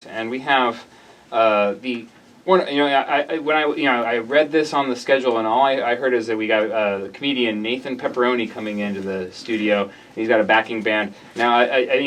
And we have the one. I read this on the schedule, and all I heard is that we got the comedian Nathan Pepperoni coming into the studio. He's got a backing band. Now,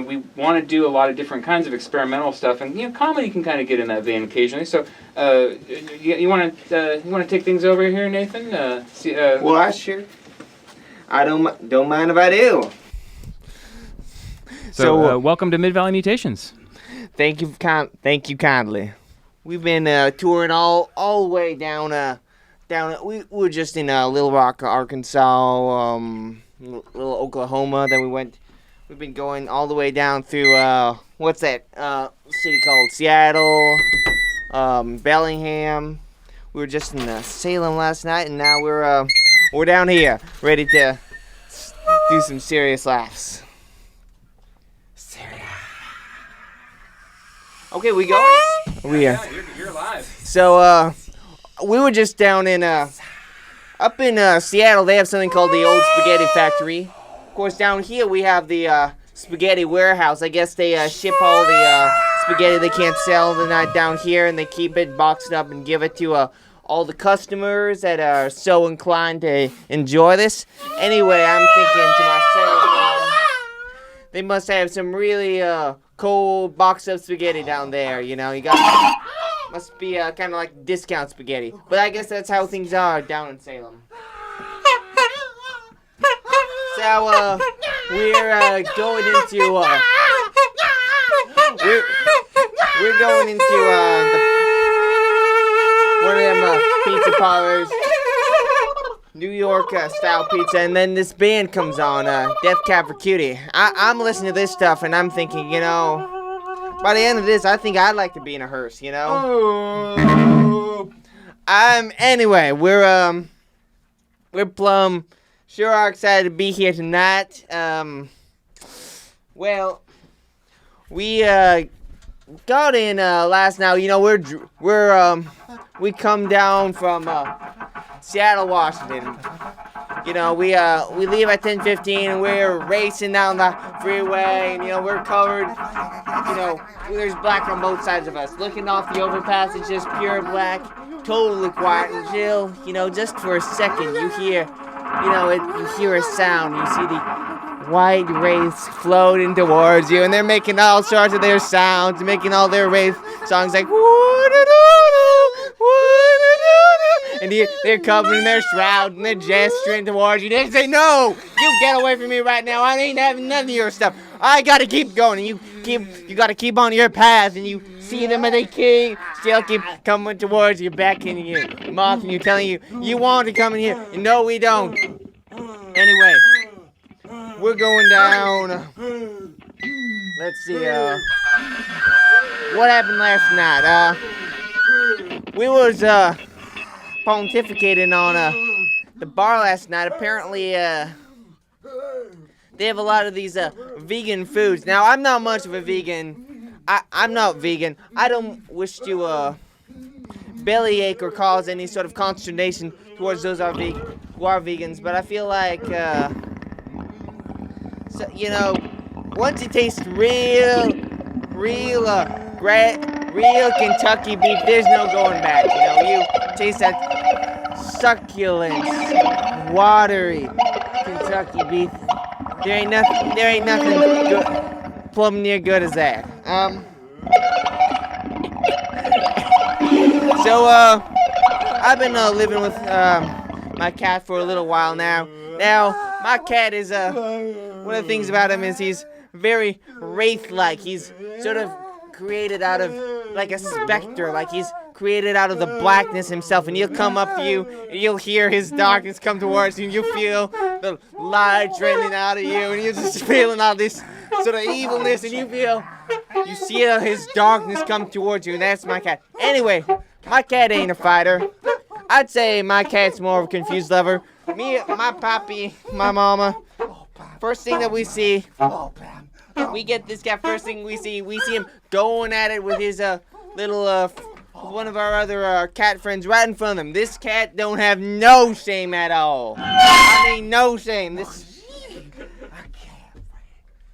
we want to do a lot of different kinds of experimental stuff, and comedy can kind of get in that vein occasionally. So, you want to take things over here, Nathan? Well, sure. I don't mind if I do. So, welcome to Mid Valley Mutations. Thank you kindly. We've been touring all the way down. We were just in Little Rock, Arkansas, little Oklahoma. Then we've been going all the way down through what's that city called? Seattle, Bellingham. We were just in Salem last night, and now we're down here, ready to do some serious laughs. Okay, we going? We are. You're live. So, we were just down in, up in Seattle. They have something called the Old Spaghetti Factory. Of course, down here we have the Spaghetti Warehouse. I guess they ship all the spaghetti they can't sell the night down here, and they keep it boxed up and give it to all the customers that are so inclined to enjoy this. Anyway, I'm thinking to myself, they must have some really cold box of spaghetti down there, you got must be kind of like discount spaghetti, but I guess that's how things are down in Salem. So we're going into we're going into one of them pizza parlors, New York style pizza, and then this band comes on, Death Cab for Cutie. I'm listening to this stuff, and I'm thinking, by the end of this, I think I'd like to be in a hearse, Anyway, we're plumb sure are excited to be here tonight. Well, we got in last night. We come down from Seattle, Washington. We leave at 10:15, and we're racing down the freeway, and we're covered. There's black on both sides of us. Looking off the overpass, it's just pure black, totally quiet until just for a second you hear, you hear a sound. You see the white wraiths floating towards you, and they're making all sorts of their sounds, making all their wraith songs like and they're covering their shroud and they're gesturing towards you. They say, "No, you get away from me right now. I ain't having none of your stuff. I gotta keep going." And you gotta keep on your path, and you see them, and they still keep coming towards you, beckoning you, mocking you, telling you you want to come in here. And no, we don't. Anyway, we're going down. Let's see. What happened last night? We was pontificating on the bar last night. Apparently, they have a lot of these vegan foods. Now, I'm not much of a vegan. I'm not vegan. I don't wish to bellyache or cause any sort of consternation towards those who are vegans. But I feel like, once you taste real Kentucky beef, there's no going back. You taste that succulent, watery Kentucky beef. There ain't nothing good, plumb near good as that. So I've been living with my cat for a little while now. Now my cat is one of the things about him is he's very wraith-like. He's sort of created out of like a specter, like he's created out of the blackness himself, and he'll come up to you and you'll hear his darkness come towards you, and you feel the light draining out of you, and you're just feeling all this sort of evilness, and you see his darkness come towards you, and that's my cat. Anyway, my cat ain't a fighter. I'd say my cat's more of a confused lover. Me, my papi, my mama, first thing that we see, we get this cat. First thing we see him going at it with his little one of our other cat friends right in front of him. This cat don't have no shame at all. I mean, no shame.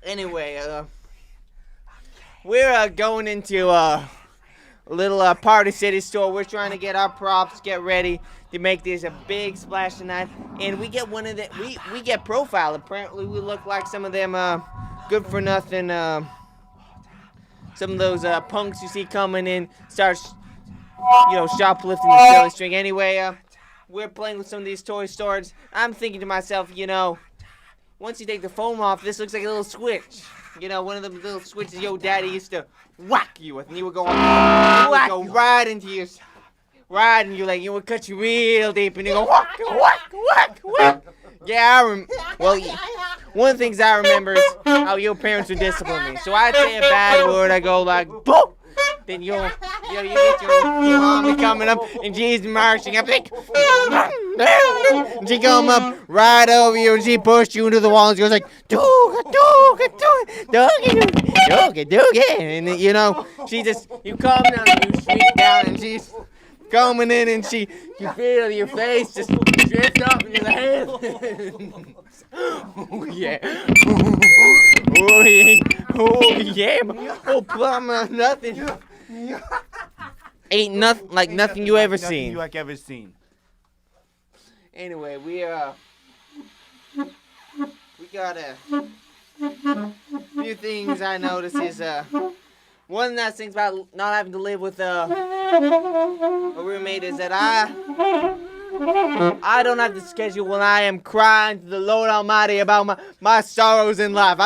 Anyway, we're going into a little Party City store. We're trying to get our props, get ready to make this a big splash tonight. And we get one of the, we get profiled. Apparently we look like some of them good for nothing, some of those punks you see coming in, starts, shoplifting the silly string. Anyway, we're playing with some of these toy stores. I'm thinking to myself, once you take the foam off, this looks like a little switch. One of the little switches your daddy used to whack you with, and you would go right into your, and you like, would cut you real deep, and you go whack, whack, whack, whack. Yeah, one of the things I remember is how your parents would discipline me. So I'd say a bad word, I go like, boom. Then you get your mommy coming up, and she's marching up, like, and she come up right over you, and she pushed you into the wall, and she goes like, dooga, dooga, dooga, dooga, dooga, and you come down, and you sneak down, and she's coming in, and you feel your face just drift up into the hand. Oh yeah. Oh yeah. Oh yeah. Oh plumber, nothing. Ain't nothing like nothing you ever seen. You like ever seen. Anyway, we got a few things I noticed is one of the nice things about not having to live with a roommate is that I don't have to schedule when I am crying to the Lord Almighty about my sorrows in life.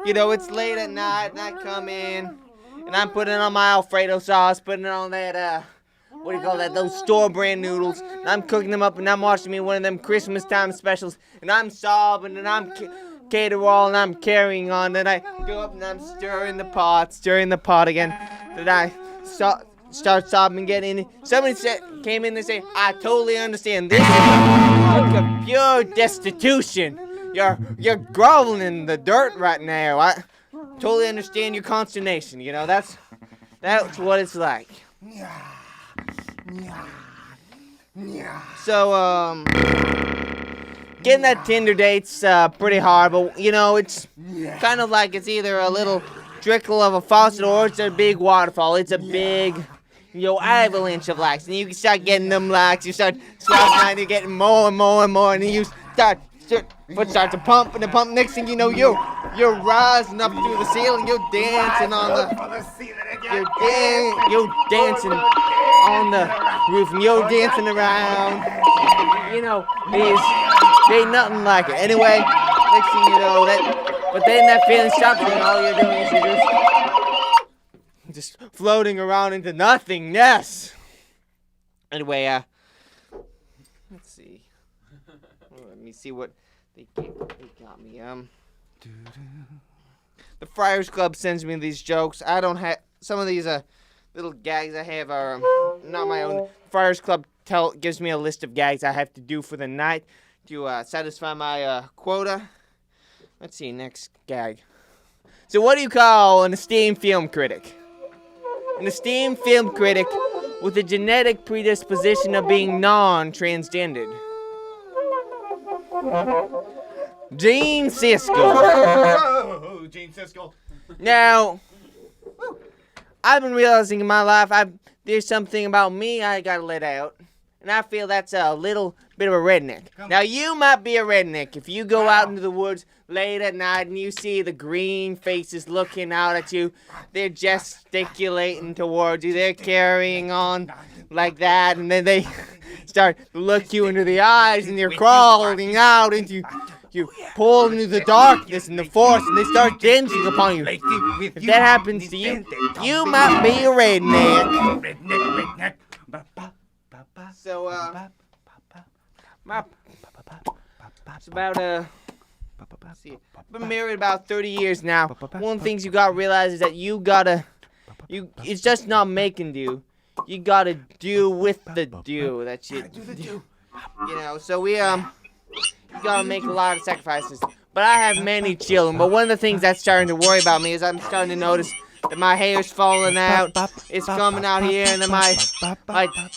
It's late at night and I come in and I'm putting on my Alfredo sauce, putting on that, those store brand noodles. And I'm cooking them up and I'm watching me one of them Christmas time specials. And I'm sobbing and I'm caterwaul and I'm carrying on. Then I go up and I'm stirring the pot again. Then I start sobbing and get in. Somebody came in and said, I totally understand. This is a look of pure destitution. You're groveling in the dirt right now. I totally understand your consternation. That's what it's like. So, getting that Tinder date's pretty hard, but it's kind of like it's either a little trickle of a faucet or it's a big waterfall. It's a big, avalanche of likes, and you start getting them likes. You start swiping and you're getting more and more and more, and then you start to pump and the pump. Next thing you know, you're rising up through the ceiling. You're dancing on you're dancing on the roof, and you're dancing around. There ain't nothing like it. Anyway, next thing you know, but then that feeling stops, and all you're doing is you're just floating around into nothingness. Anyway, let's see. Let me see what they got me. The Friars Club sends me these jokes. I don't have some of these little gags I have are not my own. Friars Club gives me a list of gags I have to do for the night to satisfy my quota. Let's see, next gag. So what do you call an esteemed film critic? An esteemed film critic with a genetic predisposition of being non-transgendered. Gene Siskel. Oh, Gene Siskel. Now, I've been realizing in my life there's something about me I gotta let out. And I feel that's a little bit of a redneck. Now, you might be a redneck if you go out into the woods late at night and you see the green faces looking out at you. They're gesticulating towards you. They're carrying on like that. And then they start to look you into the eyes and they're crawling out into you. Pull into the darkness and the forest and they start dancing upon you. If that happens to you, you might be a redneck. Redneck. So, it's about, let's see, I've been married about 30 years now. One of the things you gotta realize is that it's just not making do. You gotta do with the do. That shit. So we, you gotta make a lot of sacrifices. But I have many children. But one of the things that's starting to worry about me is I'm starting to notice that my hair's falling out. It's coming out here, and then my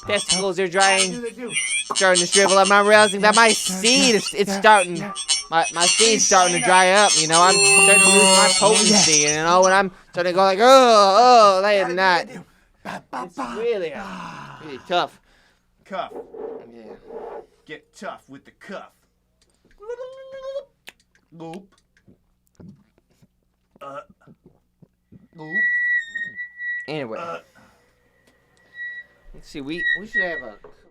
testicles are starting to shrivel up. I'm realizing that my seed is starting. My seed's starting to dry up. I'm starting to lose my potency. And I'm So they go like, oh, late at night. It's really tough. Cuff. Yeah. Get tough with the cuff. Goop. Goop. Anyway. Let's see, we should have a